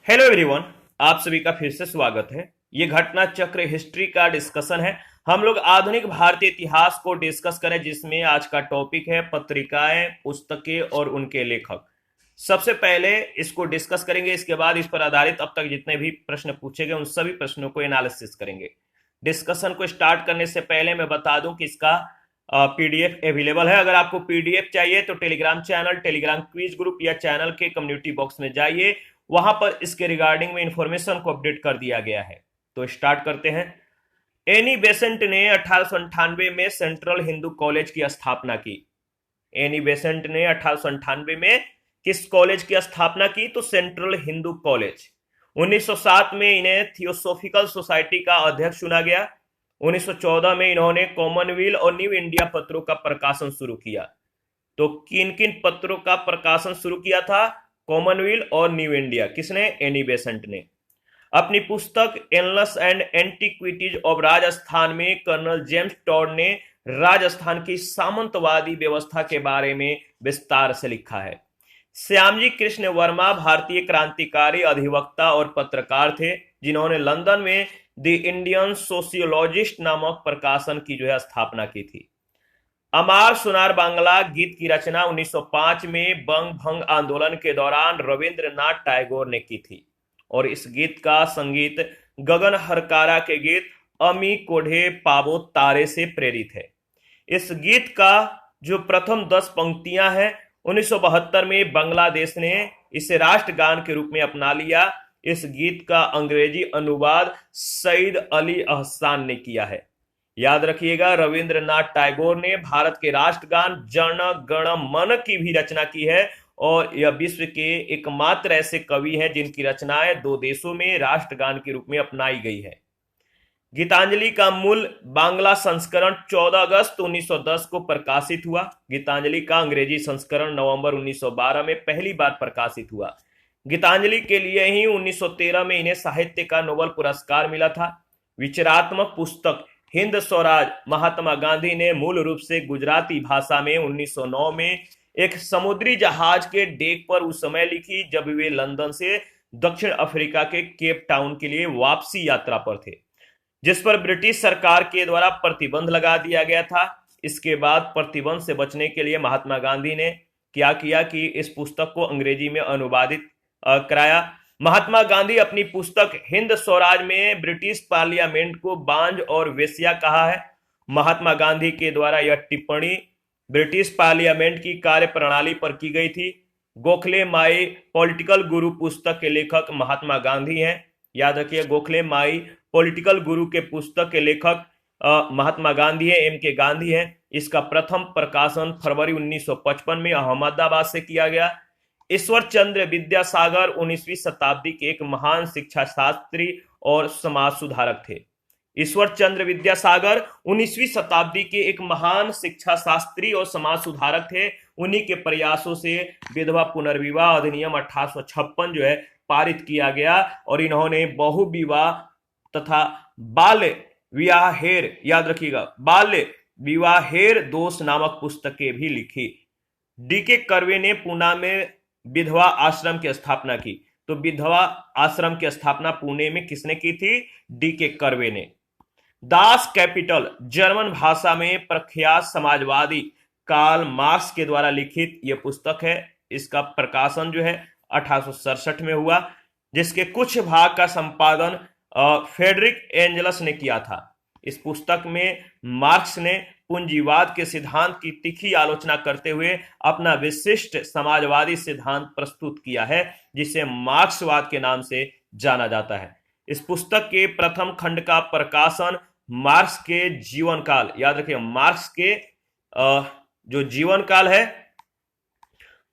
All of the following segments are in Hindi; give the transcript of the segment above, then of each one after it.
Hello everyone. आप सभी का फिर से स्वागत है। ये घटना चक्र हिस्ट्री का डिस्कशन है। हम लोग आधुनिक भारतीय इतिहास को डिस्कस करें, जिसमें आज का टॉपिक है पत्रिकाएं, पुस्तकें और उनके लेखक। सबसे पहले इसको डिस्कस करेंगे, इसके बाद इस पर आधारित अब तक जितने भी प्रश्न पूछे गए उन सभी प्रश्नों को एनालिसिस करेंगे। डिस्कशन को स्टार्ट करने से पहले मैं बता दूं कि इसका पीडीएफ अवेलेबल है। अगर आपको पीडीएफ चाहिए तो Telegram channel, Telegram quiz group या चैनल के कम्युनिटी बॉक्स में जाइए, वहां पर इसके रिगार्डिंग में इंफॉर्मेशन को अपडेट कर दिया गया है। तो स्टार्ट करते हैं। एनी बेसेंट ने 1898 में सेंट्रल हिंदू कॉलेज की स्थापना की। एनी बेसेंट ने 1898 में किस कॉलेज की स्थापना की? तो सेंट्रल हिंदू कॉलेज। 1907 में इन्हें थियोसोफिकल सोसाइटी का अध्यक्ष चुना गया। 1914 में इन्होंने कॉमनवेल्थ और न्यू इंडिया पत्रों का प्रकाशन शुरू किया। तो किन किन पत्रों का प्रकाशन शुरू किया था? कॉमनवेल्थ और न्यू इंडिया। किसने? एनी बेसेंट ने। अपनी पुस्तक annals and antiquities of Rajasthan में कर्नल जेम्स टॉड ने राजस्थान की सामंतवादी व्यवस्था के बारे में विस्तार से लिखा है। श्यामजी कृष्ण वर्मा भारतीय क्रांतिकारी अधिवक्ता और पत्रकार थे, जिन्होंने लंदन में द इंडियन सोशियोलॉजिस्ट नामक प्रकाशन की स्थापना की थी। अमार सुनार बांग्ला गीत की रचना 1905 में बंग भंग आंदोलन के दौरान रविंद्रनाथ टैगोर ने की थी, और इस गीत का संगीत गगन हरकारा के गीत अमी कोढ़े पावो तारे से प्रेरित है। इस गीत का जो प्रथम 10 पंक्तियां हैं, 1972 में बांग्लादेश ने इसे राष्ट्रगान के रूप में अपना लिया। इस गीत का अंग्रेजी अनुवाद सईद अली अहसान ने किया है। याद रखिएगा, रविंद्रनाथ टैगोर ने भारत के राष्ट्रगान जन गण मन की भी रचना की है, और यह विश्व के एकमात्र ऐसे कवि हैं जिनकी रचनाएं 2 देशों में राष्ट्रगान के रूप में अपनाई गई है। गीतांजलि का मूल बांग्ला संस्करण 14 अगस्त 1910 को प्रकाशित हुआ। गीतांजलि का अंग्रेजी संस्करण नवंबर 1912 में पहली बार प्रकाशित हुआ। गीतांजलि के लिए ही 1913 में इन्हें साहित्य का नोबेल पुरस्कार मिला था। विचारात्मक पुस्तक हिंद स्वराज महात्मा गांधी ने मूल रूप से गुजराती भाषा में 1909 में एक समुद्री जहाज के डेक पर उस समय लिखी, जब वे लंदन से दक्षिण अफ्रीका के केप टाउन के लिए वापसी यात्रा पर थे, जिस पर ब्रिटिश सरकार के द्वारा प्रतिबंध लगा दिया गया था। इसके बाद प्रतिबंध से बचने के लिए महात्मा गांधी ने क्या किया कि इस पुस्तक को अंग्रेजी में अनुवादित कराया। महात्मा गांधी अपनी पुस्तक हिंद स्वराज में ब्रिटिश पार्लियामेंट को बांझ और वेश्या कहा है। महात्मा गांधी के द्वारा यह टिप्पणी ब्रिटिश पार्लियामेंट की कार्य प्रणाली पर की गई थी। गोखले माई पॉलिटिकल गुरु पुस्तक के लेखक महात्मा गांधी हैं। याद रखिए, गोखले माई पॉलिटिकल गुरु के पुस्तक के लेखक महात्मा गांधी है, एम के गांधी हैं। इसका प्रथम प्रकाशन फरवरी 1955 में अहमदाबाद से किया गया। ईश्वर चंद्र विद्यासागर 19वीं शताब्दी के एक महान शिक्षा शास्त्री और समाज सुधारक थे। ईश्वर चंद्र विद्यासागर 19वीं शताब्दी के एक महान शिक्षा शास्त्री और समाज सुधारक थे। उन्हीं के प्रयासों से विधवा पुनर्विवाह अधिनियम 1856 पारित किया गया, और इन्होंने बहुविवाह तथा बाल्य विवाहेर, याद रखिएगा, बाल्य विवाहेर दोष नामक पुस्तकें भी लिखी। डीके कर्वे ने पुणे में विधवा आश्रम की स्थापना की। तो विधवा आश्रम की स्थापना पुणे में किसने की थी? डीके कर्वे ने। दास कैपिटल जर्मन भाषा में प्रख्यात समाजवादी कार्ल मार्क्स के द्वारा लिखित यह पुस्तक है। इसका प्रकाशन 1867 में हुआ, जिसके कुछ भाग का संपादन फ्रेडरिक एंजल्स ने किया था। इस पुस्तक में मार्क्स ने पूंजीवाद के सिद्धांत की तीखी आलोचना करते हुए अपना विशिष्ट समाजवादी सिद्धांत प्रस्तुत किया है, जिसे मार्क्सवाद के नाम से जाना जाता है। इस पुस्तक के प्रथम खंड का प्रकाशन मार्क्स के जीवन काल, याद रखिए, मार्क्स के जो जीवन काल है,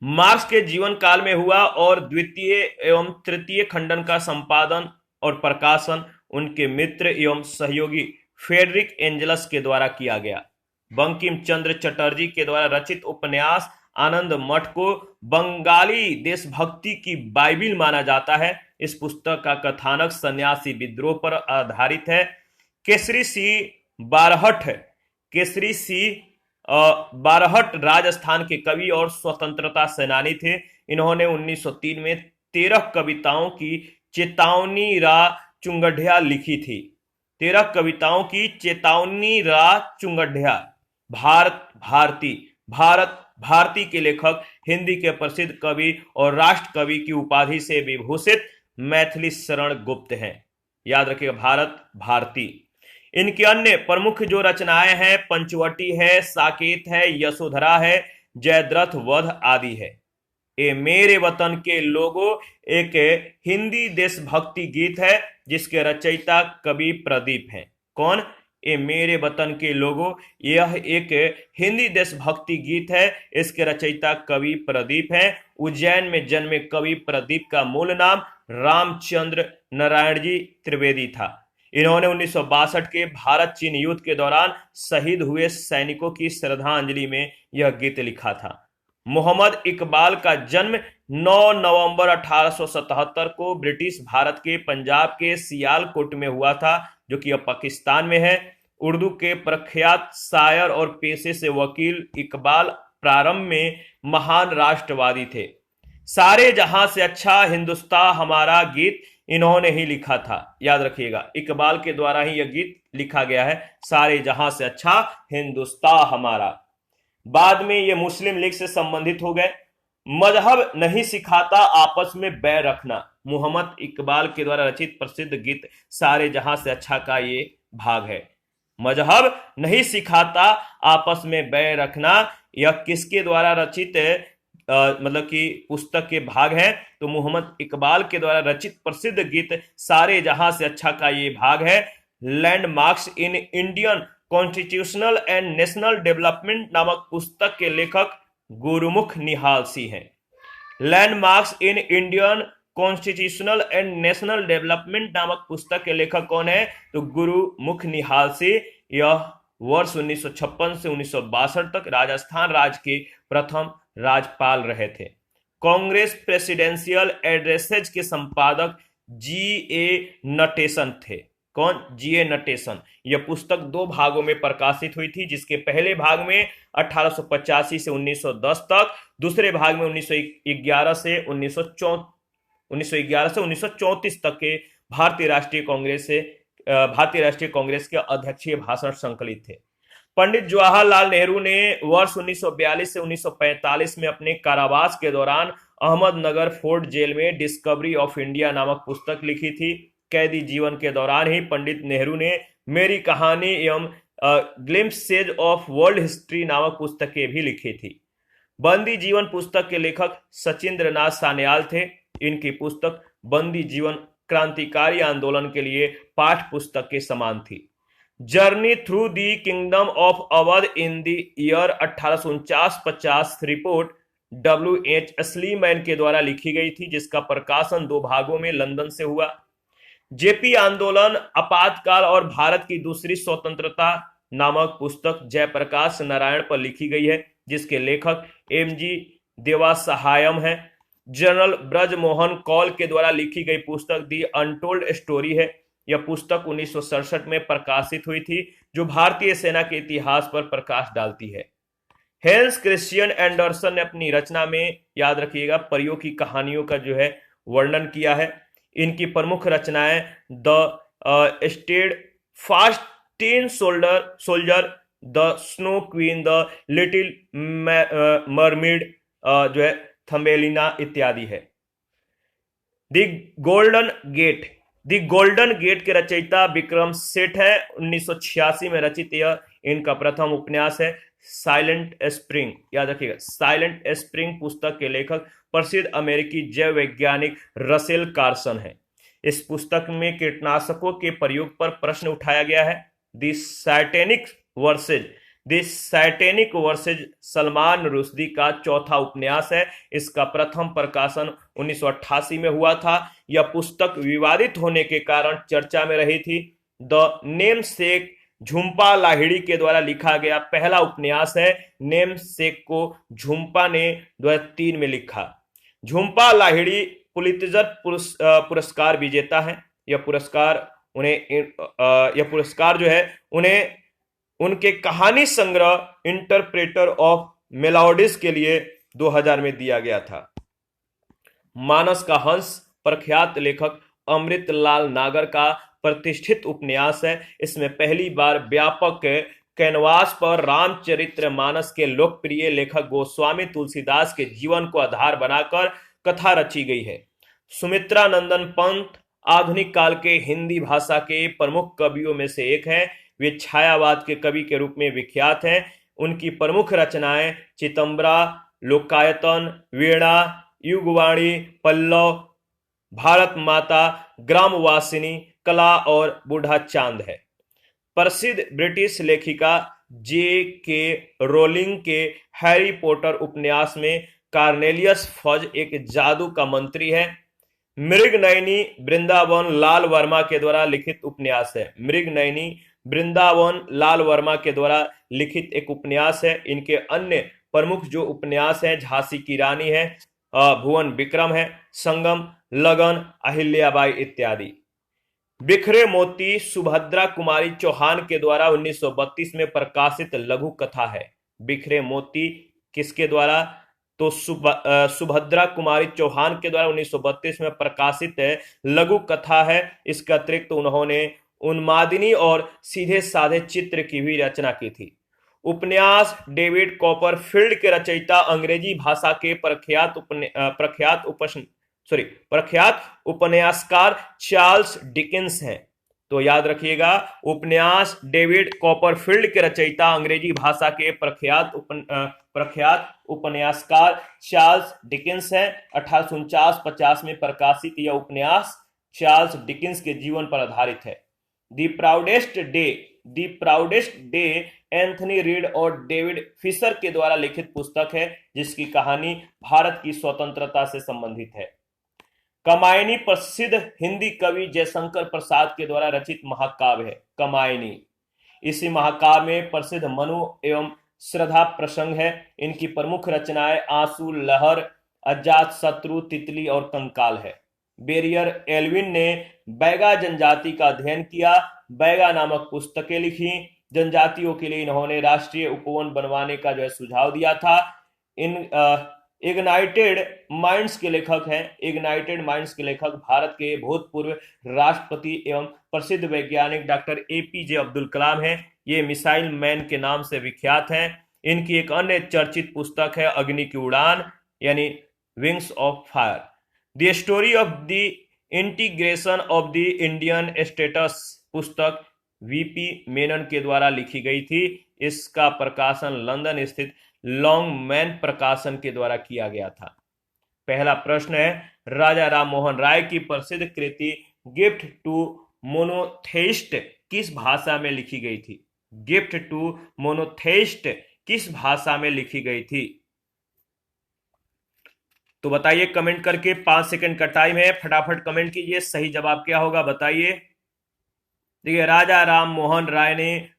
मार्क्स के जीवन काल में हुआ, और द्वितीय एवं तृतीय खंडन का संपादन और प्रकाशन उनके मित्र एवं सहयोगी फ्रेडरिक एंजल्स के द्वारा किया गया। बंकिम चंद्र चटर्जी के द्वारा रचित उपन्यास आनंद मठ को बंगाली देशभक्ति की बाइबिल माना जाता है। इस पुस्तक का कथानक सन्यासी विद्रोह पर आधारित है। केसरी सिंह बारहट राजस्थान के कवि और स्वतंत्रता सेनानी थे। इन्होंने 1903 में 13 कविताओं की चेतावनी रा चुंगढ़िया लिखी थी। 13 कविताओं की चेतावनी रा चुंगढ़िया। भारत भारती, भारत भारती के लेखक हिंदी के प्रसिद्ध कवि और राष्ट्र कवि की उपाधि से विभूषित मैथिली शरण गुप्त हैं। याद रखिएगा, भारत भारती। इनकी अन्य प्रमुख जो रचनाएं हैं, पंचवटी है, साकेत है, यशोधरा है, जयद्रथ वध आदि है। ये मेरे वतन के लोगों एक हिंदी देशभक्ति गीत है जिसके रचयिता कवि प्रदीप हैं। कौन? ये मेरे वतन के लोगों, यह एक हिंदी देशभक्ति गीत है। इसके रचयिता कवि प्रदीप हैं। उज्जैन में जन्मे कवि प्रदीप का मूल नाम रामचंद्र नारायण जी त्रिवेदी था। इन्होंने 1962 के भारत चीन युद्ध के दौरान शहीद हुए सैनिकों की श्रद्धांजलि में यह गीत लिखा था। मोहम्मद इकबाल का जन्म 9 नवंबर 1877 को ब्रिटिश भारत के पंजाब के सियालकोट में हुआ था, जो कि अब पाकिस्तान में है। उर्दू के प्रख्यात शायर और पेशे से वकील इकबाल प्रारंभ में महान राष्ट्रवादी थे। सारे जहां से अच्छा हिंदुस्तान हमारा गीत इन्होंने ही लिखा था। याद रखिएगा, इकबाल के द्वारा ही यह गीत लिखा गया है, सारे जहां से अच्छा हिंदुस्तान हमारा। बाद में ये मुस्लिम लीग से संबंधित हो गए। मजहब नहीं सिखाता आपस में बैर रखना, मोहम्मद इकबाल के द्वारा रचित प्रसिद्ध गीत सारे जहां से अच्छा का ये भाग है। मजहब नहीं सिखाता आपस में बैर रखना, यह किसके द्वारा रचित मतलब कि पुस्तक के भाग है? तो मोहम्मद इकबाल के द्वारा रचित प्रसिद्ध गीत सारे जहां से अच्छा का ये भाग है। Landmarks in Indian constitutional and national development नामक पुस्तक के लेखक गुरुमुख निहाल सिंह हैं। Landmarks in Indian constitutional and national development नामक पुस्तक के लेखक कौन है? तो गुरुमुख निहाल सिंह। यह वर्ष 1956 से 1962 तक राजस्थान राज्य के प्रथम राज्यपाल रहे थे। कांग्रेस प्रेसिडेंशियल एड्रेसेज के संपादक G.A. नटेशन थे। कौन? G.A. नटेशन। यह पुस्तक 2 भागों में प्रकाशित हुई थी, जिसके पहले भाग में 1885 से 1910 तक, दूसरे भाग में 1911 से 1934 तक के भारतीय राष्ट्रीय कांग्रेस के अध्यक्षीय भाषण संकलित थे। पंडित जवाहरलाल नेहरू ने वर्ष 1942 से 1945 में अपने कारावास के दौरान अहमदनगर फोर्ट जेल में डिस्कवरी ऑफ इंडिया नामक पुस्तक लिखी थी। कैदी जीवन के दौरान ही पंडित नेहरू ने मेरी कहानी एवं ग्लिम्पसेज ऑफ वर्ल्ड हिस्ट्री नामक पुस्तकें भी लिखी थी। बंदी जीवन पुस्तक के लेखक सचिंद्र नाथ सान्याल थे। इनकी पुस्तक बंदी जीवन क्रांतिकारी आंदोलन के लिए पाठ पुस्तक के समान थी। Journey through the kingdom of Awadh in the year 1849-50 report W.H. Sleeman के द्वारा लिखी गई थी, जिसका प्रकाशन 2 भागों में लंदन से हुआ। जेपी आंदोलन, आपातकाल और भारत की दूसरी स्वतंत्रता नामक पुस्तक जयप्रकाश नारायण पर लिखी गई है, जिसके लेखक M.G. देवासहायम है। जनरल ब्रजमोहन कौल के द्वारा लिखी गई पुस्तक दी अनटोल्ड स्टोरी है। यह पुस्तक 1967 में प्रकाशित हुई थी, जो भारतीय सेना के इतिहास पर प्रकाश डालती है। हेंस क्रिश्चियन एंडरसन ने अपनी रचना में, याद रखिएगा, परियों की कहानियों का जो है वर्णन किया है। इनकी प्रमुख रचनाएं the steadfast tin soldier, the snow queen, the little mermaid जो है थम्बेलिना इत्यादि है। द गोल्डन गेट के रचयिता विक्रम सेठ है। 1986 में रचित यह इनका प्रथम उपन्यास है। साइलेंट स्प्रिंग, याद रखिएगा, साइलेंट स्प्रिंग पुस्तक के लेखक प्रसिद्ध अमेरिकी जैव वैज्ञानिक रसेल कार्सन है। इस पुस्तक में कीटनाशकों के प्रयोग पर प्रश्न उठाया गया है। The satanic versus Salman Rushdie का चौथा उपन्यास है। इसका प्रथम प्रकाशन 1988 में हुआ था। यह पुस्तक विवादित होने के कारण चर्चा में रही थी। द नेम सेक झुम्पा लाहिड़ी के द्वारा लिखा गया पहला उपन्यास है। नेम सेक को झुम्पा ने 2003 में लिखा। झुम्पा लाहिड़ी पुलित्जर पुरस्कार विजेता है। यह पुरस्कार जो है उन्हें उनके कहानी संग्रह इंटरप्रेटर ऑफ मेलोडीज के लिए 2000 में दिया गया था। मानस का हंस प्रख्यात लेखक अमृतलाल नागर का प्रतिष्ठित उपन्यास है। इसमें पहली बार व्यापक कैनवास पर रामचरितमानस के लोकप्रिय लेखक गोस्वामी तुलसीदास के जीवन को आधार बनाकर कथा रची गई है। सुमित्रा नंदन पंत आधुनिक काल के हिंदी भाषा के प्रमुख कवियों में से एक हैं। वे छायावाद के कवि के रूप में विख्यात हैं। उनकी प्रमुख रचनाएं चितंबरा, लोकायतन, वीणा, युगवाणी, पल्लव, भारत माता, ग्रामवासिनी, कला और बूढ़ा चांद है। प्रसिद्ध ब्रिटिश लेखिका J.K. रोलिंग के हैरी पॉटर उपन्यास में कार्नेलियस फज एक जादू का मंत्री है। मृगनयनी वृंदावन लाल वर्मा के द्वारा लिखित उपन्यास है। मृगनयनी वृंदावन लाल वर्मा के द्वारा लिखित एक उपन्यास है। इनके अन्य प्रमुख जो उपन्यास हैं झांसी की रानी है, भुवन विक्रम है, संगम, लगन, अहिल्याबाई इत्यादि। बिखरे मोती सुभद्रा कुमारी चौहान के द्वारा 1932 में प्रकाशित लघु कथा है। बिखरे मोती किसके द्वारा? तो सुभद्रा कुमारी चौहान के द्वारा 1932 में प्रकाशित लघु कथा है। इसके अतिरिक्त उन्होंने उन्मादिनी और सीधे साधे चित्र की भी रचना की थी। उपन्यास डेविड कॉपरफील्ड के रचयिता अंग्रेजी भाषा के प्रख्यात उपन्यासकार चार्ल्स डिकेंस हैं। तो याद रखिएगा, उपन्यास डेविड कॉपरफील्ड के रचयिता अंग्रेजी भाषा के प्रख्यात उपन्यासकार चार्ल्स डिकेंस हैं। 1849-50 में प्रकाशित यह उपन्यास चार्ल्स डिकेंस के जीवन पर आधारित है। The proudest day Anthony read और डेविड फिशर के द्वारा लिखित पुस्तक है, जिसकी कहानी भारत की स्वतंत्रता से संबंधित है। कमायनी प्रसिद्ध हिंदी कवि जयशंकर प्रसाद के द्वारा रचित महाकाव्य है। कमायनी, इसी महाकाव्य में प्रसिद्ध मनु एवं श्रद्धा प्रसंग है। इनकी प्रमुख रचनाएं आंसू, लहर, अजात शत्रु, तितली और कंकाल है। बेरियर एल्विन ने बैगा जनजाति का अध्ययन किया, बैगा नामक पुस्तकें लिखी। जनजातियों के लिए इन्होंने राष्ट्रीय उपवन बनवाने का सुझाव दिया था। इग्नाइटेड माइंड्स के लेखक हैं। इग्नाइटेड माइंड्स के लेखक भारत के भूतपूर्व राष्ट्रपति एवं प्रसिद्ध वैज्ञानिक डॉक्टर APJ अब्दुल कलाम हैं। ये मिसाइल मैन के नाम से विख्यात हैं। इनकी एक अन्य चर्चित पुस्तक है अग्नि की उड़ान, यानी wings of fire. The story of the integration of the Indian status पुस्तक VP मेनन के द्वारा लिखी गई थी। इसका प्रकाशन लंदन स्थित लॉन्गमैन प्रकाशन के द्वारा किया गया था। पहला प्रश्न है, राजा राम मोहन राय की प्रसिद्ध कृति गिफ्ट टू मोनोथेइस्ट किस भाषा में लिखी गई थी? गिफ्ट टू मोनोथेइस्ट किस भाषा में लिखी गई थी? तो बताइए कमेंट करके। 5 सेकंड का टाइम है, फटाफट कमेंट कीजिए। सही जवाब क्या होगा बताइए। देखिए, राजा राम मोहन राय ने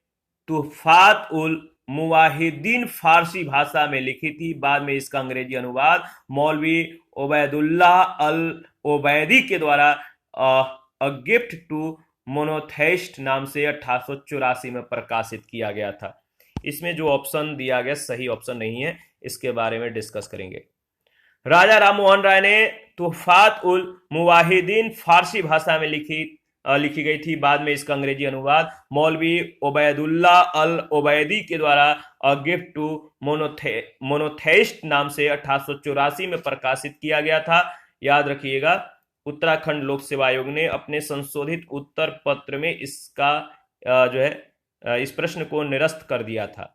तुहफात उल मुवाहिदीन फारसी भाषा में लिखी थी। बाद में इसका अंग्रेजी अनुवाद मौलवी ओबैदुल्लाह अल ओबैदी के द्वारा अ गिफ्ट टू मोनोथेइस्ट नाम से 1884 में प्रकाशित किया गया था। इसमें जो ऑप्शन दिया गया सही ऑप्शन नहीं है, इसके बारे में डिस्कस करेंगे। राजा राम मोहन राय ने तुहफात उल मुवाहिदीन फारसी भाषा में लिखी गई थी। बाद में इसका अंग्रेजी अनुवाद मौलवी ओबैदुल्लाह अल ओबैदी के द्वारा अ गिफ्ट टू मोनोथेइस्ट नाम से 1884 में प्रकाशित किया गया था। याद रखिएगा, उत्तराखंड लोक सेवा आयोग ने अपने संशोधित उत्तर पत्र में इसका इस प्रश्न को निरस्त कर दिया था।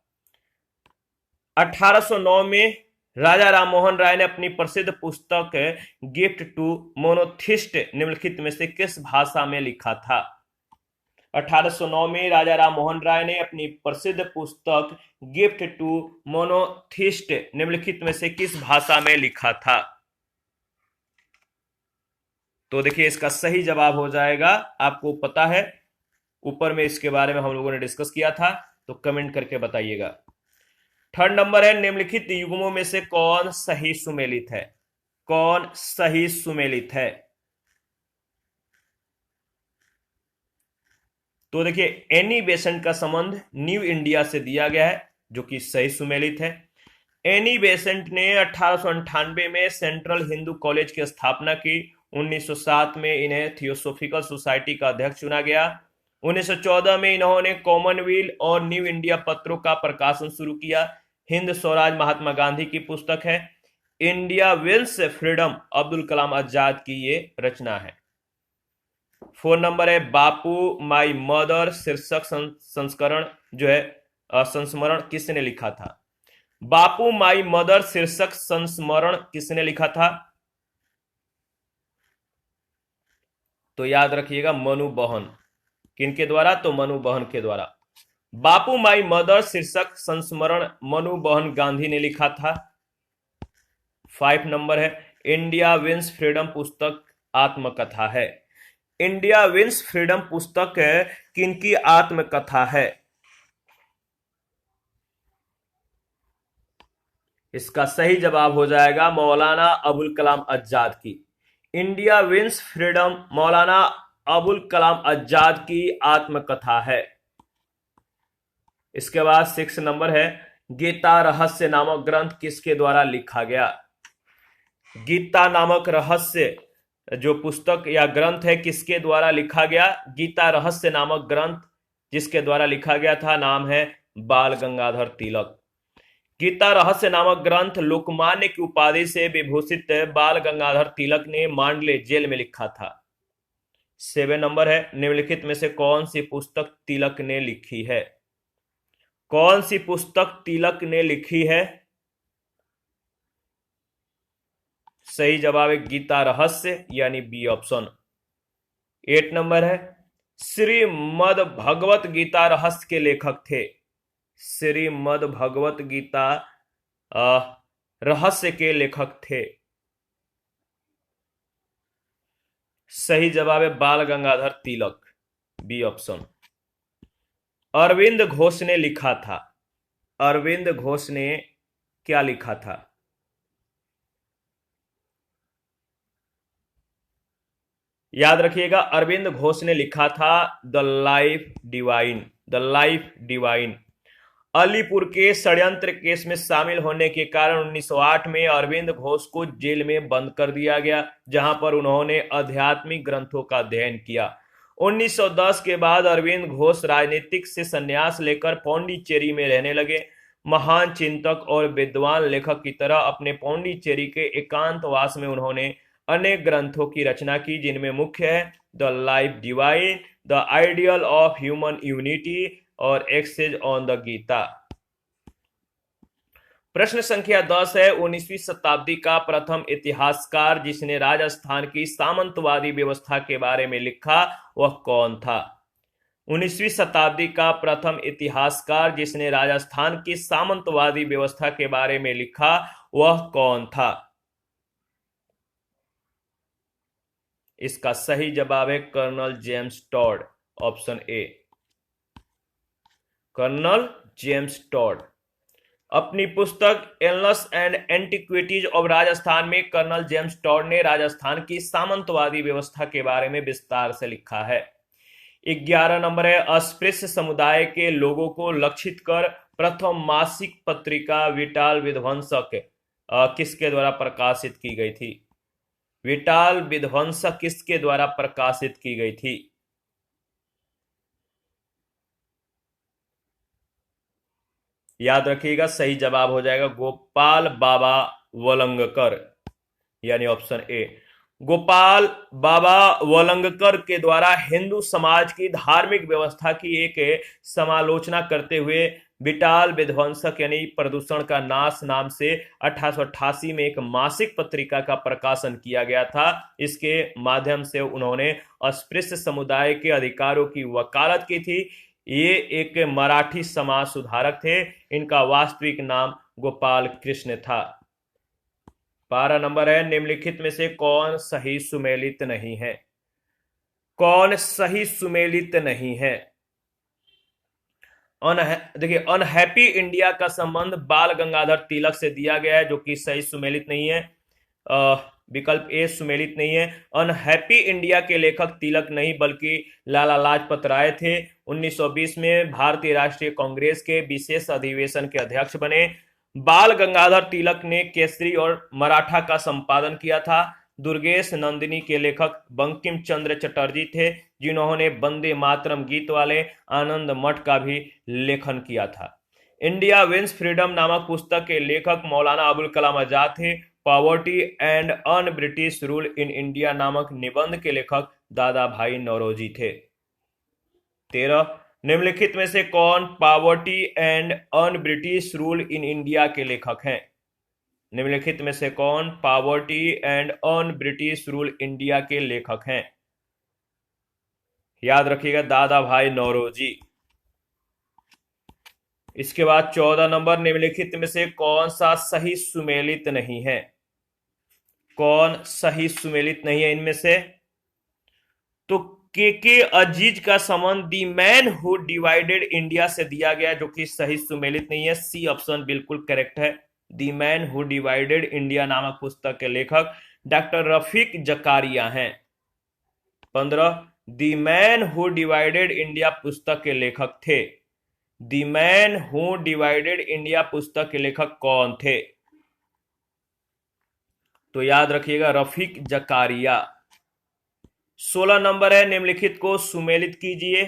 1809 में राजा राम मोहन राय ने अपनी प्रसिद्ध पुस्तक गिफ्ट टू मोनोथिस्ट निम्नलिखित में से किस भाषा में लिखा था? 1809 में राजा राम मोहन राय ने अपनी प्रसिद्ध पुस्तक गिफ्ट टू मोनोथिस्ट निम्नलिखित में से किस भाषा में लिखा था? तो देखिए, इसका सही जवाब हो जाएगा, आपको पता है, ऊपर में इसके बारे में हम लोगों ने डिस्कस किया था, तो कमेंट करके बताइएगा। 3rd नंबर है, निम्नलिखित युग्मों में से कौन सही सुमेलित है? कौन सही सुमेलित है? तो देखिए, एनी बेसेंट का संबंध न्यू इंडिया से दिया गया है, जो कि सही सुमेलित है। एनी बेसेंट ने 1898 में सेंट्रल हिंदू कॉलेज की स्थापना की। 1907 में इन्हें थियोसोफिकल सोसाइटी का अध्यक्ष चुना गया। 1914 में इन्होंने कॉमनवेल्थ और न्यू इंडिया पत्रों का प्रकाशन शुरू किया। हिंद स्वराज महात्मा गांधी की पुस्तक है। India Wills freedom Abdul Kalam Azad की ये रचना है। 4 नंबर है बापू माई मदर शीर्षक संस्करण जो है संस्मरण किसने लिखा था? बापू माई मदर शीर्षक संस्मरण किसने लिखा था? तो याद रखिएगा मनु बहन। किनके द्वारा? तो मनु बहन के द्वारा। बापू माई मदर शीर्षक संस्मरण मनु बहन गांधी ने लिखा था। 5 नंबर है इंडिया विंस फ्रीडम पुस्तक आत्मकथा है। इंडिया विंस फ्रीडम पुस्तक किनकी आत्मकथा है? इसका सही जवाब हो जाएगा मौलाना अबुल कलाम आजाद की। India wins freedom Maulana Abul Kalam Azad की आत्मकथा है। इसके बाद 6 नंबर है गीता रहस्य नामक ग्रंथ किसके द्वारा लिखा गया? गीता नामक रहस्य जो पुस्तक या ग्रंथ है किसके द्वारा लिखा गया? गीता रहस्य नामक ग्रंथ जिसके द्वारा लिखा गया था नाम है बाल गंगाधर तिलक। गीता रहस्य नामक ग्रंथ लोकमान्य की उपाधि से विभूषित बाल गंगाधर तिलक ने मांडले जेल में लिखा था। 7 नंबर है निम्नलिखित में से कौन सी पुस्तक तिलक ने लिखी है? कौन सी पुस्तक तिलक ने लिखी है? सही जवाब है गीता रहस्य यानी बी ऑप्शन। 8 नंबर है श्रीमद् भगवत गीता रहस्य के लेखक थे। श्रीमद् भगवत गीता रहस्य के लेखक थे। सही जवाब है बाल गंगाधर तिलक बी ऑप्शन। अरविंद घोष ने लिखा था। अरविंद घोष ने क्या लिखा था? याद रखिएगा अरविंद घोष ने लिखा था the life divine. The life divine. Alipur के षड्यंत्र केस में शामिल होने के कारण 1908 में अरविंद घोष को जेल में बंद कर दिया गया, जहां पर उन्होंने आध्यात्मिक ग्रंथों का अध्ययन किया। 1910 के बाद अरविंद घोष राजनीतिक से संन्यास लेकर पौंडीचेरी में रहने लगे। महान चिंतक और विद्वान लेखक की तरह अपने पौंडीचेरी के एकांतवास में उन्होंने अनेक ग्रंथों की रचना की, जिनमें मुख्य है the life divine, the ideal of human unity और एक्सेज ऑन द गीता। प्रश्न संख्या 10 है 19वीं शताब्दी का प्रथम इतिहासकार जिसने राजस्थान की सामंतवादी व्यवस्था के बारे में लिखा वह कौन था? 19वीं शताब्दी का प्रथम इतिहासकार जिसने राजस्थान की सामंतवादी व्यवस्था के बारे में लिखा वह कौन था? इसका सही जवाब है colonel James Tod option A. Colonel James Tod. अपनी पुस्तक annals and antiquities of Rajasthan में कर्नल जेम्स टॉड ने राजस्थान की सामंतवादी व्यवस्था के बारे में विस्तार से लिखा है। 11 नंबर है अस्पृश्य समुदाय के लोगों को लक्षित कर प्रथम मासिक पत्रिका विटाल विध्वंसक किसके द्वारा प्रकाशित की गई थी? विटाल विध्वंसक किसके द्वारा प्रकाशित की गई थी? याद रखिएगा सही जवाब हो जाएगा गोपाल बाबा वलंगकर यानी ऑप्शन ए। गोपाल बाबा वलंगकर के द्वारा हिंदू समाज की धार्मिक व्यवस्था की एक समालोचना करते हुए विटाल विध्वंसक यानी प्रदूषण का नाश नाम से 1888 में एक मासिक पत्रिका का प्रकाशन किया गया था। इसके माध्यम से उन्होंने अस्पृश्य समुदाय के अधिकारों की वकालत की थी। ये एक मराठी समाज सुधारक थे। इनका वास्तविक नाम गोपाल कृष्ण था। 12 नंबर है निम्नलिखित में से कौन सही सुमेलित नहीं है? कौन सही सुमेलित नहीं है? देखिए अनहैप्पी इंडिया का संबंध बाल गंगाधर तिलक से दिया गया है जो कि सही सुमेलित नहीं है। विकल्प ए सुमेलित नहीं है। अनहैप्पी इंडिया के लेखक तिलक नहीं बल्कि लाला लाजपत राय थे। 1920 में भारतीय राष्ट्रीय कांग्रेस के विशेष अधिवेशन के अध्यक्ष बने। बाल गंगाधर तिलक ने केसरी और मराठा का संपादन किया था। दुर्गेश नंदिनी के लेखक बंकिम चंद्र चटर्जी थे, जिन्होंने वंदे मातरम गीत वाले आनंद मठ का भी लेखन किया था। इंडिया विंस फ्रीडम नामक पुस्तक के लेखक मौलाना अबुल कलाम आजाद थे। Poverty and un British rule in India नामक निबंध के लेखक दादा भाई नौरोजी थे। 13, निम्नलिखित में से कौन poverty and un British rule in India के लेखक हैं? निम्नलिखित में से कौन poverty and un British rule India के लेखक हैं? याद रखिएगा, दादा भाई नौरोजी। इसके बाद 14 नंबर, निम्नलिखित में से कौन सा सही सुमेलित नहीं है? कौन सही सुमेलित नहीं है इनमें से? तो के अजीज का संबंध the man who divided India से दिया गया, जो कि सही सुमेलित नहीं है। सी ऑप्शन बिल्कुल करेक्ट है। The man who divided India नामक पुस्तक के लेखक डॉक्टर रफीक जकारिया हैं। 15, the man who divided India पुस्तक के लेखक थे। The man who divided India पुस्तक के लेखक कौन थे? तो याद रखिएगा, रफीक जकारिया। 16 नंबर है, निम्नलिखित को सुमेलित कीजिए।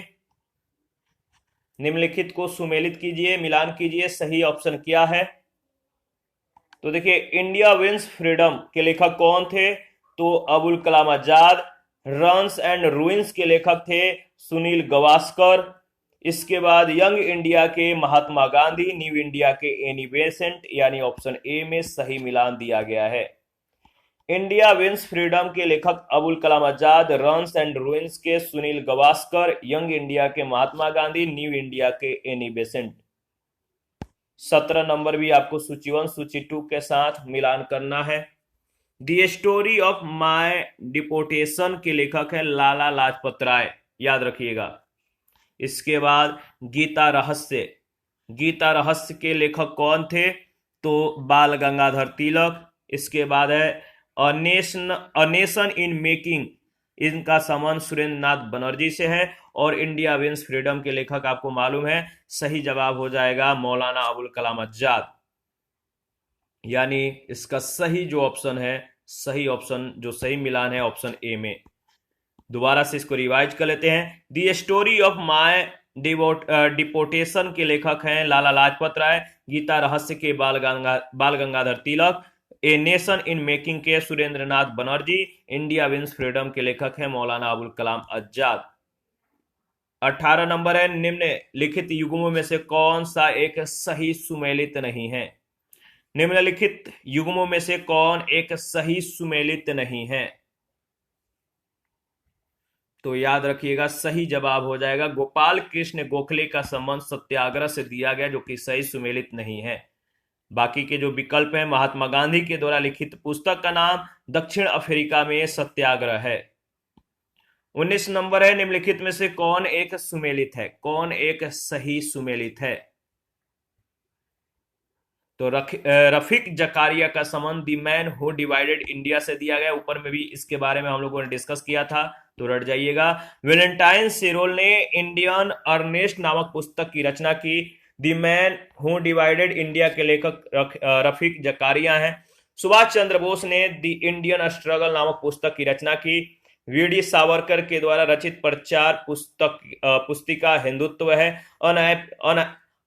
निम्नलिखित को सुमेलित कीजिए, मिलान कीजिए, सही ऑप्शन क्या है? तो देखिए, इंडिया विंस फ्रीडम के लेखक कौन थे? तो Abul Kalam Azad. Runs and ruins के लेखक थे सुनील गावस्कर। इसके बाद यंग इंडिया के महात्मा गांधी, न्यू इंडिया के एनी बेसेंट, यानी ऑप्शन ए में सही मिलान दिया गया है। इंडिया विंस फ्रीडम के लेखक Abul Kalam Azad, runs and ruins के सुनील गावस्कर, यंग इंडिया के महात्मा गांधी, न्यू इंडिया के एनी बेसेंट। 17 नंबर भी आपको सूची 1 सूची 2 के साथ मिलान करना है। The story of my deportation के लेखक है लाला लाजपत राय, याद रखिएगा। इसके बाद गीता रहस्य। गीता रहस्य के लेखक कौन थे? तो बाल गंगाधर तिलक। इसके बाद है अ नेशन इन मेकिंग, इनका संबंध सुरेंद्र नाथ बनर्जी से है। और इंडिया विंस फ्रीडम के लेखक आपको मालूम है, सही जवाब हो जाएगा मौलाना अबुल कलाम आजाद। यानी इसका सही जो ऑप्शन है, सही ऑप्शन जो सही मिलान है ऑप्शन ए में। दोबारा से इसको रिवाइज कर लेते हैं। The story of my deportation के लेखक हैं लाला लाजपत राय। गीता रहस्य के बाल Gangadhar Tilak. A nation in making के Surendra Nath Banerjee. India wins freedom के लेखक हैं मौलाना अबुल कलाम आजाद। 18 नंबर है, निम्नलिखित युग्मों में से कौन सा एक सही सुमेलित नहीं है? निम्नलिखित युग्मों में से कौन एक सही सुमेलित नहीं है? तो याद रखिएगा, सही जवाब हो जाएगा गोपाल कृष्ण गोखले का संबंध सत्याग्रह से दिया गया, जो कि सही सुमेलित नहीं है। बाकी के जो विकल्प हैं, महात्मा गांधी के द्वारा लिखित पुस्तक का नाम दक्षिण अफ्रीका में सत्याग्रह है। 19 नंबर है, निम्नलिखित में से कौन एक सुमेलित है? कौन एक सही सुमेलित है? तो रफीक जकारिया का संबंध the man who divided India से दिया गया। ऊपर में भी इसके बारे में हम लोगों ने डिस्कस किया था, तो रट जाइएगा। वैलेंटाइन सिरोल ने इंडियन अर्नेस्ट नामक पुस्तक की रचना की। The man who divided India के लेखक रफीक जकारिया हैं। सुभाष चंद्र बोस ने द इंडियन स्ट्रगल नामक पुस्तक की रचना की। वीडी सावरकर के द्वारा रचित प्रचार पुस्तिका हिंदुत्व है।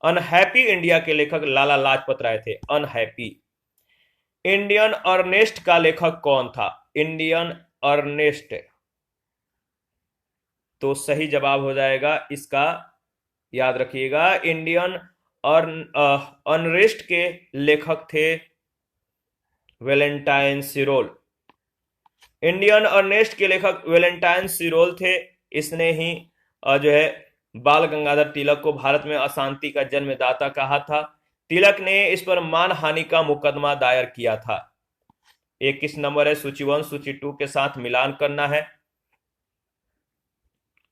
अनहैप्पी इंडिया के लेखक लाला लाजपत राय थे। अनहैप्पी। इंडियन अर्नेस्ट का लेखक कौन था? Indian unrest. तो सही जवाब हो जाएगा इसका, याद रखिएगा, इंडियन अनरेस्ट के लेखक थे वैलेंटाइन सिरोल। इंडियन अर्नेस्ट के लेखक वैलेंटाइन सिरोल थे। इसने ही जो है बाल गंगाधर तिलक को भारत में अशांति का जन्मदाता कहा था। तिलक ने इस पर मानहानि का मुकदमा दायर किया था। 21 नंबर है, सूची 1 सूची 2 के साथ मिलान करना है।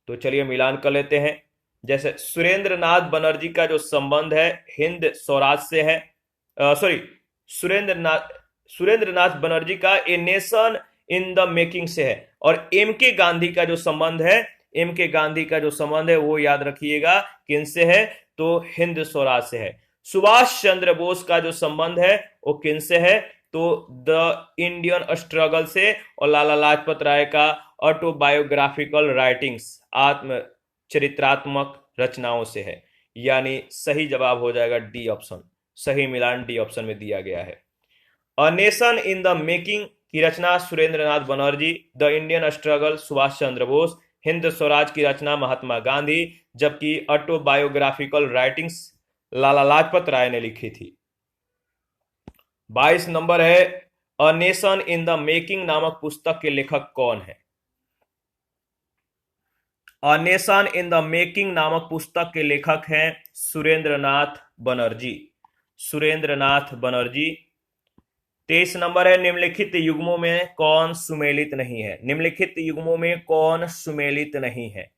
तो चलिए मिलान कर लेते हैं। जैसे सुरेंद्र नाथ बनर्जी का जो संबंध है हिंद स्वराज से है। सुरेंद्र नाथ बनर्जी का a nation in the making से है। और एम के गांधी का जो संबंध है, एम के गांधी का जो संबंध है वो याद रखिएगा किनसे है? तो हिंद स्वराज से है। सुभाष चंद्र बोस का जो संबंध है वो किनसे है? तो द इंडियन स्ट्रगल से, और लाला लाजपत राय का ऑटोबायोग्राफिकल राइटिंग्स, आत्म चरित्रात्मक रचनाओं से है। यानी सही जवाब हो जाएगा डी ऑप्शन। सही मिलान डी ऑप्शन में दिया गया है। A nation in the making की रचना Surendra Nath Banerjee, the Indian struggle Subhash Chandra Bose, Hind Swaraj की रचना महात्मा गांधी, जबकि ऑटोबायोग्राफिकल राइटिंग्स लाला लाजपत राय ने लिखी थी। 22 नंबर है, a nation in the making नामक पुस्तक के लेखक कौन है? A nation in the making नामक पुस्तक के लेखक हैं सुरेंद्रनाथ बनर्जी। सुरेंद्रनाथ बनर्जी। 23 नंबर है, निम्नलिखित युग्मों में कौन सुमेलित नहीं है? निम्नलिखित युग्मों में कौन सुमेलित नहीं है?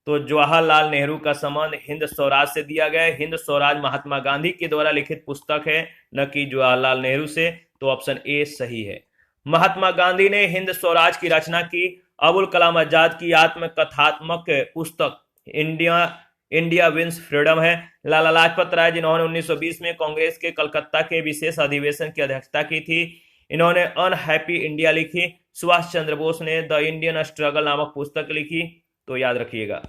तो जवाहरलाल नेहरू का संबंध हिंद स्वराज से दिया गया है। हिंद स्वराज महात्मा गांधी के द्वारा लिखित पुस्तक है, न कि जवाहरलाल नेहरू से, तो ऑप्शन ए सही है। महात्मा गांधी ने हिंद स्वराज की रचना की। अबुल कलाम आजाद की आत्मकथात्मक पुस्तक इंडिया विंस फ्रीडम है। लाला लाजपत राय, जिन्होंने 1920 में कांग्रेस के कलकत्ता के विशेष अधिवेशन की अध्यक्षता की थी, इन्होंने अनहैप्पी इंडिया लिखी। सुभाष चंद्र बोस ने द इंडियन स्ट्रगल नामक पुस्तक लिखी, तो याद रखिएगा।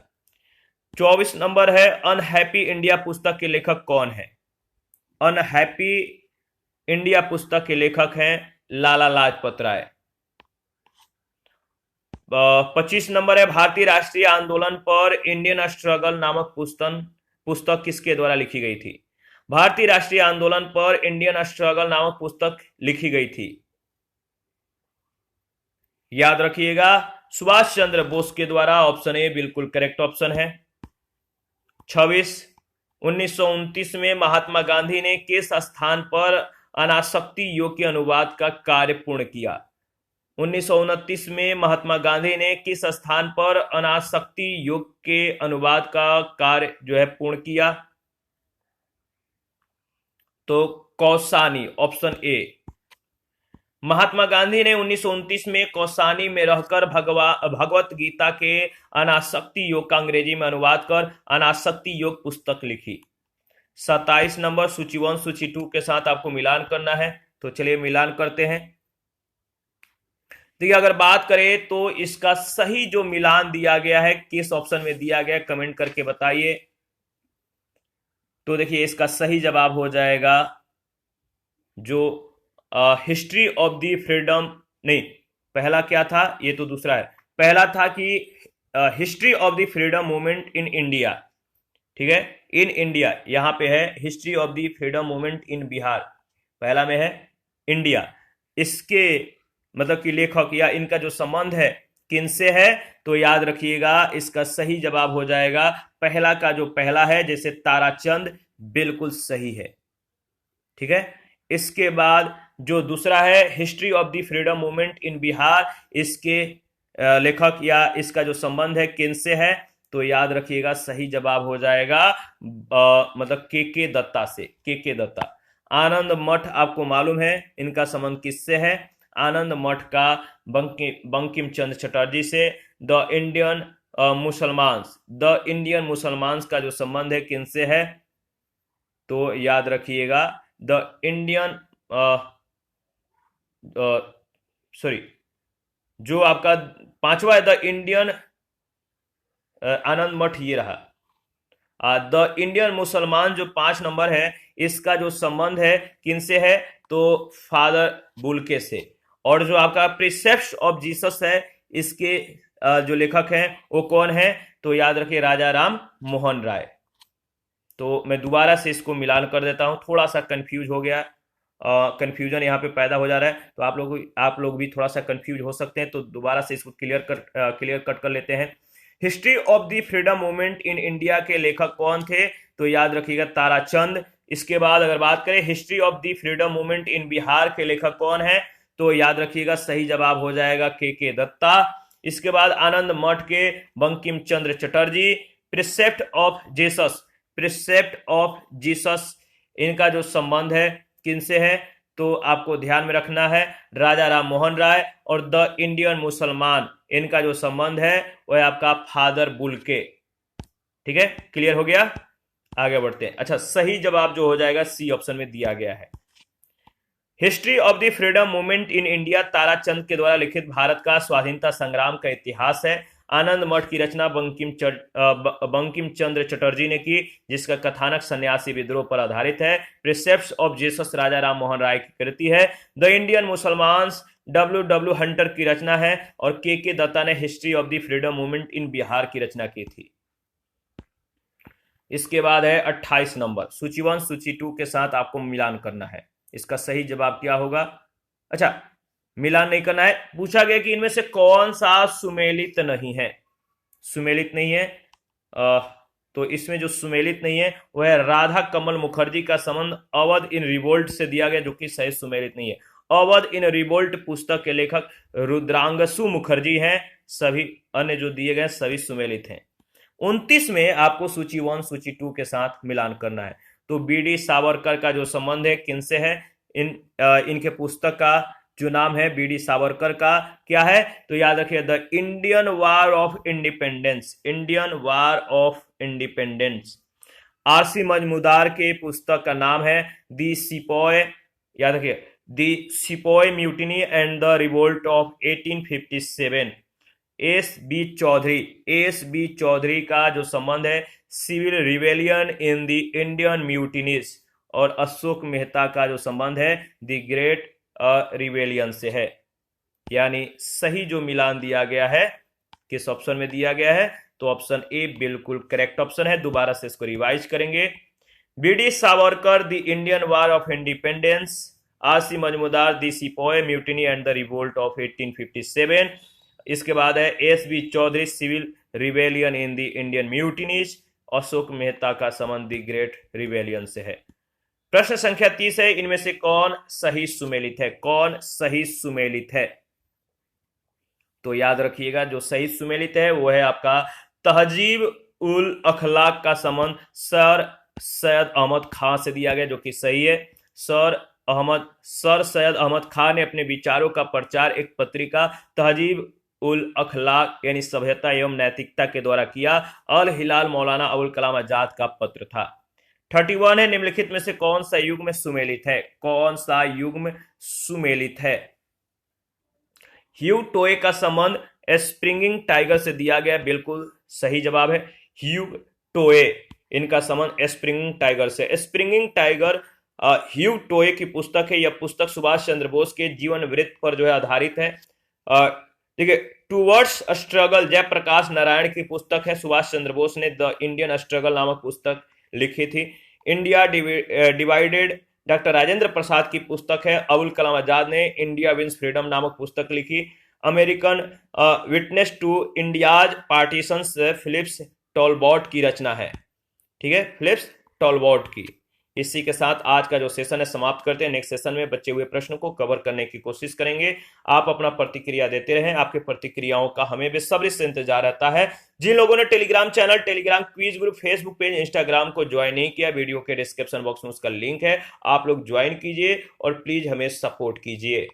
24 नंबर है, अनहैप्पी इंडिया पुस्तक के लेखक कौन है? अनहैप्पी इंडिया पुस्तक के लेखक हैं लाला लाजपत राय। 25 नंबर है, भारतीय राष्ट्रीय आंदोलन पर इंडियन स्ट्रगल नामक पुस्तक किसके द्वारा लिखी गई थी? भारतीय राष्ट्रीय आंदोलन पर इंडियन स्ट्रगल नामक पुस्तक लिखी गई थी, याद रखिएगा, सुभाष चंद्र बोस के द्वारा। ऑप्शन ए बिल्कुल करेक्ट ऑप्शन है। 26, 1929 में महात्मा गांधी ने किस स्थान पर अनासक्ति योग के अनुवाद का कार्य पूर्ण किया? 1929 में महात्मा गांधी ने किस स्थान पर अनासक्ति योग के अनुवाद का कार्य जो है पूर्ण किया? तो कौसानी, ऑप्शन ए। महात्मा गांधी ने 1929 में कौसानी में रहकर भगवत गीता के अनासक्ति योग का अंग्रेजी में अनुवाद कर अनासक्ति योग पुस्तक लिखी। 27 नंबर, सूची 1 सूची 2 के साथ आपको मिलान करना है, तो चलिए मिलान करते हैं। देखिए, अगर बात करें तो इसका सही जो मिलान दिया गया है किस ऑप्शन में दिया गया है, कमेंट करके बताइए। तो देखिए, इसका सही जवाब हो जाएगा जो हिस्ट्री ऑफ द फ्रीडम, नहीं, पहला क्या था, ये तो दूसरा है। पहला था कि history of the freedom movement in India, ठीक है, इन इंडिया, यहां पे है history of the freedom movement in Bihar, पहला में है इंडिया। इसके मतलब कि लेखक या इनका जो संबंध है किनसे है, तो याद रखिएगा इसका सही जवाब हो जाएगा पहला का, जो पहला है जैसे ताराचंद, बिल्कुल सही है, ठीक है। इसके बाद जो दूसरा है history of the freedom movement in Bihar, इसके लेखक या इसका जो संबंध है किनसे है, तो याद रखिएगा सही जवाब हो जाएगा मतलब के दत्ता से, के दत्ता। आनंद मठ, आपको मालूम है इनका संबंध किससे है? आनंद मठ का बंकिम चंद्र चटर्जी से। द इंडियन मुसलमान्स का जो संबंध है किनसे है, तो याद रखिएगा द इंडियन जो आपका पांचवा है द इंडियन आनंद मठ, ये रहा। द इंडियन मुसलमान जो 5 नंबर है, इसका जो संबंध है किनसे है, तो फादर बुल्के से। और जो आपका प्रिसेप्ट्स ऑफ जीसस है, इसके जो लेखक हैं वो कौन है, तो याद रखिए राजा राम मोहन राय। तो मैं दोबारा से इसको मिलान कर देता हूं, थोड़ा सा कंफ्यूज हो गया, कंफ्यूजन यहाँ पे पैदा हो जा रहा है, तो आप लोग भी थोड़ा सा कंफ्यूज हो सकते हैं, तो दोबारा से इसको क्लियर कट कर लेते हैं। History of the freedom movement in India के लेखक कौन थे, तो याद रखिएगा ताराचंद। इसके बाद अगर बात करें history of the freedom movement in Bihar के लेखक कौन है, तो याद रखिएगा सही जवाब हो जाएगा के दत्ता। इसके बाद आनंद मठ के Bankim Chandra Chatterjee. Precept of Jesus, इनका जो संबंध है किनसे है, तो आपको ध्यान में रखना है राजा राम मोहन राय। और द इंडियन मुसलमान, इनका जो संबंध है वह आपका फादर बुल्के, ठीक है, क्लियर हो गया। आगे बढ़ते हैं। अच्छा, सही जवाब जो हो जाएगा सी ऑप्शन में दिया गया है। History of the freedom movement in India Tarachand के द्वारा लिखित भारत का स्वाधीनता संग्राम का इतिहास है। आनंद मठ की रचना बंकिम चंद्र चटर्जी ने की, जिसका कथानक सन्यासी विद्रोह पर आधारित है। प्रिसेप्ट्स ऑफ जीसस राजा राम मोहन राय की कृति है। द इंडियन मुसलमान्स डब्ल्यू हंटर की रचना है। और के दत्ता ने history of the freedom movement in Bihar की रचना की थी। इसके बाद है 28 नंबर, सूची 1 सूची 2 के साथ आपको मिलान करना है। इसका सही जवाब क्या होगा? अच्छा, मिलान नहीं करना है। पूछा गया कि इनमें से कौन सा सुमेलित नहीं है। सुमेलित नहीं है तो इसमें जो सुमेलित नहीं है वह है राधा कमल मुखर्जी का संबंध अवध इन रिवोल्ट से दिया गया, जो कि सही सुमेलित नहीं है। अवध इन रिवोल्ट पुस्तक के लेखक रुद्रांगसु मुखर्जी हैं। सभी अन्य जो दिए गए सभी सुमेलित हैं। 29 में आपको सूची 1 सूची 2 के साथ मिलान करना है। तो बीडी सावरकर का जो संबंध है किनसे है? इनके पुस्तक का जो नाम है बीडी सावरकर का क्या है? तो याद रखिए, the Indian war of independence. Indian war of independence. R C Majumdar के पुस्तक का नाम है दी सिपॉय, याद रखिए, the sepoy mutiny and the revolt of 1857। S B Chaudhuri का जो संबंध है civil rebellion in the Indian mutinies. और अशोक मेहता का जो संबंध है द ग्रेट रिवेलियन से है। यानी सही जो मिलान दिया गया है किस ऑप्शन में दिया गया है? तो ऑप्शन ए बिल्कुल करेक्ट ऑप्शन है। दोबारा से इसको रिवाइज करेंगे। B D Savarkar the Indian war of independence, R C Majumdar the sepoy mutiny and the revolt of 1857। इसके बाद है S B Chaudhary civil rebellion in the Indian mutinies. Ashok Mehta का संबंध द ग्रेट रिवेलियन से है। प्रश्न संख्या 30 है, इनमें से कौन सही सुमेलित है? कौन सही सुमेलित है? तो याद रखिएगा, जो सही सुमेलित है वो है आपका तहजीब उल अखलाक का संबंध सर सैयद अहमद खां से दिया गया, जो कि सही है। सर सैयद अहमद खां ने अपने विचारों का प्रचार एक पत्रिका तहजीब उल अखलाक यानी सभ्यता एवं नैतिकता के द्वारा किया। अल हिलाल मौलाना अबुल कलाम आजाद का पत्र था। 31 है, निम्नलिखित में से कौन सा युग्म सुमेलित है? कौन सा युग्म सुमेलित है? ह्यू टोए का संबंध स्प्रिंगिंग टाइगर से दिया गया, बिल्कुल सही जवाब है। ह्यू टोए, इनका संबंध स्प्रिंगिंग टाइगर से। स्प्रिंगिंग टाइगर ह्यू टोए की पुस्तक है। यह पुस्तक सुभाष चंद्र बोस के जीवन वृत्त पर जो है आधारित है। ठीक है, टूवर्ड्स स्ट्रगल जयप्रकाश नारायण की पुस्तक है। सुभाष चंद्र बोस ने द इंडियन स्ट्रगल नामक पुस्तक लिखी थी। India divided doctor Rajendra Prasad की पुस्तक है। अबुल कलाम आजाद ने इंडिया विंस फ्रीडम नामक पुस्तक लिखी। American witness to India's partition Phillips Talbot की रचना है। ठीक है, फिलिप्स टॉलबॉट की। इसी के साथ आज का जो सेशन है समाप्त करते हैं। नेक्स्ट सेशन में बचे हुए प्रश्नों को कवर करने की कोशिश करेंगे। आप अपना प्रतिक्रिया देते रहें। आपके प्रतिक्रियाओं का हमें बेसब्री से इंतजार रहता है। जिन लोगों ने Telegram channel, Telegram quiz group, Facebook page, Instagram को ज्वाइन नहीं किया, वीडियो के डिस्क्रिप्शन बॉक्स में उसका लिंक है, आप लोग ज्वाइन कीजिए और प्लीज हमें सपोर्ट कीजिए।